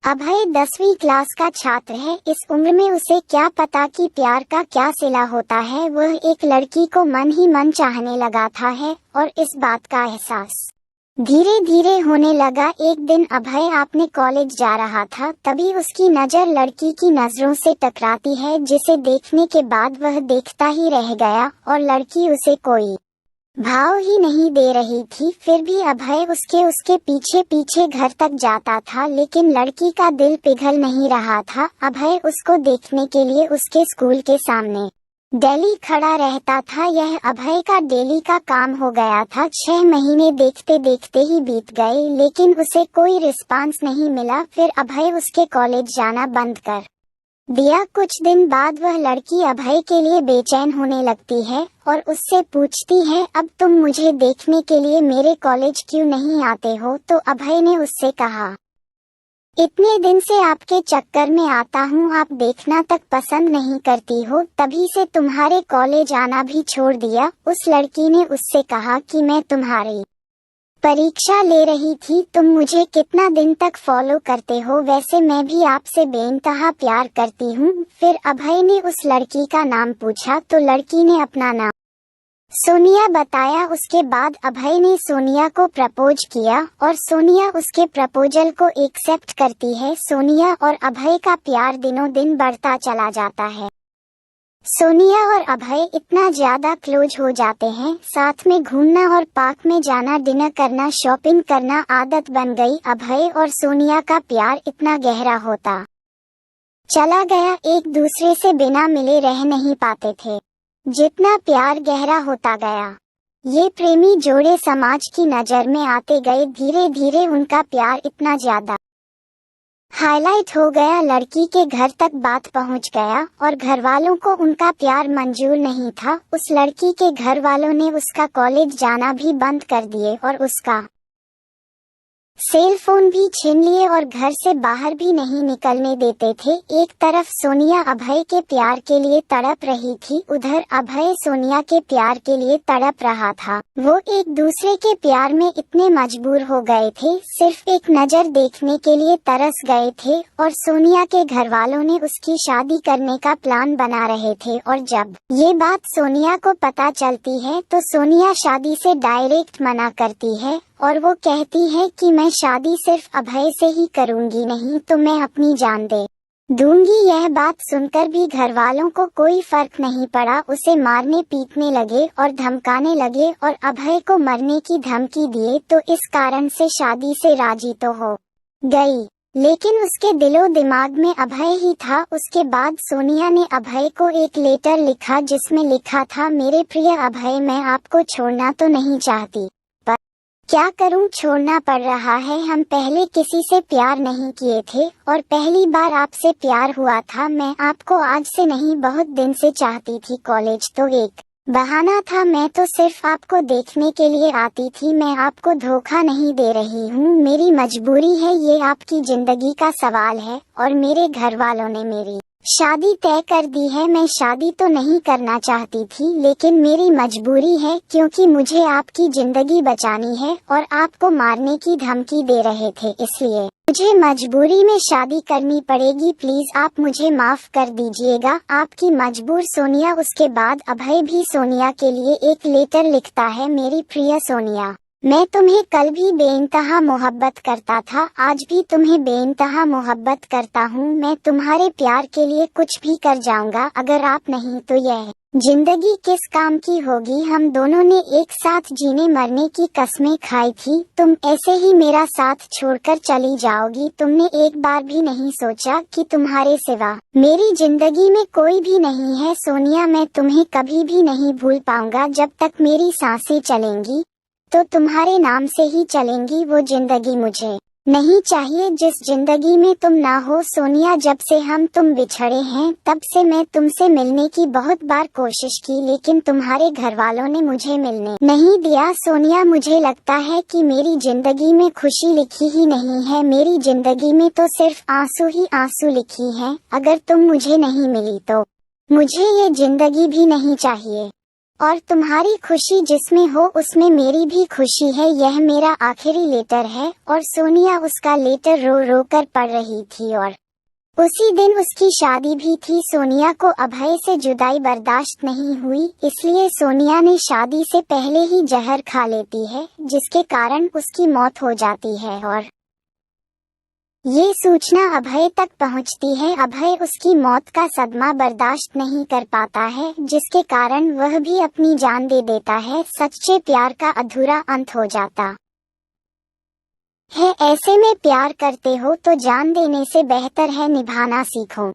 अभय 10वीं क्लास का छात्र है। इस उम्र में उसे क्या पता कि प्यार का क्या सिला होता है। वह एक लड़की को मन ही मन चाहने लगा था है और इस बात का एहसास धीरे धीरे होने लगा। एक दिन अभय अपने कॉलेज जा रहा था, तभी उसकी नज़र लड़की की नजरों से टकराती है, जिसे देखने के बाद वह देखता ही रह गया और लड़की उसे कोई भाव ही नहीं दे रही थी। फिर भी अभय उसके पीछे पीछे घर तक जाता था, लेकिन लड़की का दिल पिघल नहीं रहा था। अभय उसको देखने के लिए उसके स्कूल के सामने डेली खड़ा रहता था। यह अभय का डेली का काम हो गया था। 6 महीने देखते देखते ही बीत गए, लेकिन उसे कोई रिस्पांस नहीं मिला। फिर अभय उसके कॉलेज जाना बंद कर दिया। कुछ दिन बाद वह लड़की अभय के लिए बेचैन होने लगती है और उससे पूछती है, अब तुम मुझे देखने के लिए मेरे कॉलेज क्यों नहीं आते हो? तो अभय ने उससे कहा, इतने दिन से आपके चक्कर में आता हूँ, आप देखना तक पसंद नहीं करती हो, तभी से तुम्हारे कॉलेज आना भी छोड़ दिया। उस लड़की ने उससे कहा कि मैं तुम्हारी परीक्षा ले रही थी, तुम मुझे कितना दिन तक फॉलो करते हो? वैसे मैं भी आपसे बेइंतहा प्यार करती हूँ। फिर अभय ने उस लड़की का नाम पूछा तो लड़की ने अपना नाम सोनिया बताया। उसके बाद अभय ने सोनिया को प्रपोज किया और सोनिया उसके प्रपोजल को एक्सेप्ट करती है। सोनिया और अभय का प्यार दिनों दिन बढ़ता चला जाता है। सोनिया और अभय इतना ज्यादा क्लोज हो जाते हैं, साथ में घूमना और पार्क में जाना, डिनर करना, शॉपिंग करना आदत बन गई। अभय और सोनिया का प्यार इतना गहरा होता चला गया, एक दूसरे से बिना मिले रह नहीं पाते थे। जितना प्यार गहरा होता गया, ये प्रेमी जोड़े समाज की नजर में आते गए। धीरे धीरे उनका प्यार इतना ज्यादा हाईलाइट हो गया, लड़की के घर तक बात पहुंच गया और घर वालों को उनका प्यार मंजूर नहीं था। उस लड़की के घर वालों ने उसका कॉलेज जाना भी बंद कर दिए और उसका सेल फोन भी छीन लिए और घर से बाहर भी नहीं निकलने देते थे। एक तरफ सोनिया अभय के प्यार के लिए तड़प रही थी, उधर अभय सोनिया के प्यार के लिए तड़प रहा था। वो एक दूसरे के प्यार में इतने मजबूर हो गए थे, सिर्फ एक नजर देखने के लिए तरस गए थे। और सोनिया के घर वालों ने उसकी शादी करने का प्लान बना रहे थे। और जब ये बात सोनिया को पता चलती है तो सोनिया शादी से डायरेक्ट मना करती है और वो कहती है कि मैं शादी सिर्फ अभय से ही करूंगी, नहीं तो मैं अपनी जान दे दूंगी। यह बात सुनकर भी घर वालों को कोई फर्क नहीं पड़ा, उसे मारने पीटने लगे और धमकाने लगे और अभय को मरने की धमकी दिए। तो इस कारण से शादी से राजी तो हो गई, लेकिन उसके दिलो दिमाग में अभय ही था। उसके बाद सोनिया ने अभय को एक लेटर लिखा, जिसमें लिखा था, मेरे प्रिय अभय, मैं आपको छोड़ना तो नहीं चाहती, क्या करूं, छोड़ना पड़ रहा है। हम पहले किसी से प्यार नहीं किए थे और पहली बार आपसे प्यार हुआ था। मैं आपको आज से नहीं, बहुत दिन से चाहती थी। कॉलेज तो एक बहाना था, मैं तो सिर्फ आपको देखने के लिए आती थी। मैं आपको धोखा नहीं दे रही हूँ, मेरी मजबूरी है, ये आपकी जिंदगी का सवाल है और मेरे घर वालों ने मेरी शादी तय कर दी है। मैं शादी तो नहीं करना चाहती थी, लेकिन मेरी मजबूरी है, क्योंकि मुझे आपकी जिंदगी बचानी है और आपको मारने की धमकी दे रहे थे, इसलिए मुझे मजबूरी में शादी करनी पड़ेगी। प्लीज आप मुझे माफ कर दीजिएगा, आपकी मजबूर सोनिया। उसके बाद अभय भी सोनिया के लिए एक लेटर लिखता है, मेरी प्रिय सोनिया, मैं तुम्हें कल भी बेइंतहा मोहब्बत करता था, आज भी तुम्हें बेइंतहा मोहब्बत करता हूँ। मैं तुम्हारे प्यार के लिए कुछ भी कर जाऊंगा, अगर आप नहीं तो यह जिंदगी किस काम की होगी। हम दोनों ने एक साथ जीने मरने की कस्में खाई थी, तुम ऐसे ही मेरा साथ छोड़कर चली जाओगी। तुमने एक बार भी नहीं सोचा कि तुम्हारे सिवा मेरी जिंदगी में कोई भी नहीं है। सोनिया, मैं तुम्हें कभी भी नहीं भूल पाऊंगा, जब तक मेरी सांसें चलेंगी तो तुम्हारे नाम से ही चलेंगी। वो जिंदगी मुझे नहीं चाहिए जिस जिंदगी में तुम ना हो। सोनिया, जब से हम तुम बिछड़े हैं, तब से मैं तुमसे मिलने की बहुत बार कोशिश की, लेकिन तुम्हारे घर वालों ने मुझे मिलने नहीं दिया। सोनिया, मुझे लगता है कि मेरी जिंदगी में खुशी लिखी ही नहीं है, मेरी जिंदगी में तो सिर्फ आंसू ही आंसू लिखी हैं। अगर तुम मुझे नहीं मिली तो मुझे ये जिंदगी भी नहीं चाहिए। और तुम्हारी खुशी जिसमें हो उसमें मेरी भी खुशी है। यह मेरा आखिरी लेटर है। और सोनिया उसका लेटर रो रो कर पढ़ रही थी और उसी दिन उसकी शादी भी थी। सोनिया को अभय से जुदाई बर्दाश्त नहीं हुई, इसलिए सोनिया ने शादी से पहले ही जहर खा लेती है, जिसके कारण उसकी मौत हो जाती है। और ये सूचना अभय तक पहुंचती है। अभय उसकी मौत का सदमा बर्दाश्त नहीं कर पाता है, जिसके कारण वह भी अपनी जान दे देता है। सच्चे प्यार का अधूरा अंत हो जाता है। ऐसे में प्यार करते हो तो जान देने से बेहतर है निभाना सीखो।